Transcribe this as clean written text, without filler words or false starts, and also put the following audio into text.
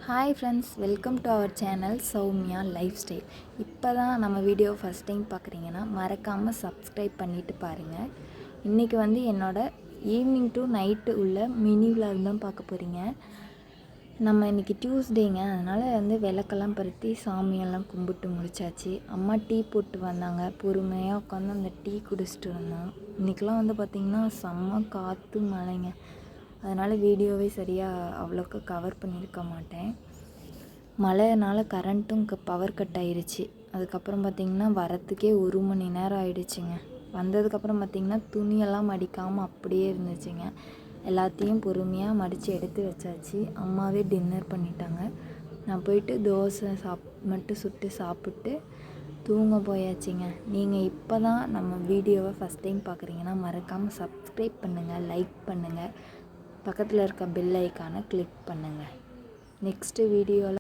Hi friends, welcome to our channel Soumya lifestyle. இப்போ தான் நம்ம வீடியோ ஃபஸ்ட் டைம் பார்க்குறீங்கன்னா மறக்காமல் சப்ஸ்கிரைப் பண்ணிவிட்டு பாருங்கள். இன்றைக்கி என்னோடய ஈவினிங் டு நைட்டு உள்ள மினி விலாக் தான் பார்க்க போகிறீங்க. நம்ம இன்றைக்கி டியூஸ்டேங்க, அதனால் விளக்கெல்லாம் பருத்தி சாமியெல்லாம் கும்பிட்டு முடிச்சாச்சு. அம்மா டீ போட்டு வந்தாங்க, பொறுமையாக உட்காந்து அந்த டீ குடிச்சிட்டு வந்தோம். இன்றைக்கெலாம் பார்த்திங்கன்னா செம்ம காற்று மழைங்க, அதனால் வீடியோவே சரியாக அவ்வளோக்கு கவர் பண்ணியிருக்க மாட்டேன். மழைனால கரண்ட்டும் பவர் கட் ஆயிடுச்சு. அதுக்கப்புறம் பார்த்திங்கன்னா வரத்துக்கே 1 மணி நேரம் ஆயிடுச்சுங்க. வந்ததுக்கப்புறம் பார்த்திங்கன்னா துணியெல்லாம் மடிக்காமல் அப்படியே இருந்துச்சுங்க. எல்லாத்தையும் பொறுமையாக மடித்து எடுத்து வச்சாச்சு. அம்மாவே டின்னர் பண்ணிட்டாங்க. நான் போயிட்டு தோசை மட்டும் சுட்டு சாப்பிட்டு தூங்க போயாச்சுங்க. நீங்கள் இப்போ தான் நம்ம வீடியோவை ஃபஸ்ட் டைம் பார்க்குறீங்கன்னா மறக்காமல் சப்ஸ்கிரைப் பண்ணுங்கள், லைக் பண்ணுங்கள், பக்கத்தில் இருக்க பெல் ஐக்கானை கிளிக் பண்ணுங்கள். நெக்ஸ்ட்டு வீடியோவில்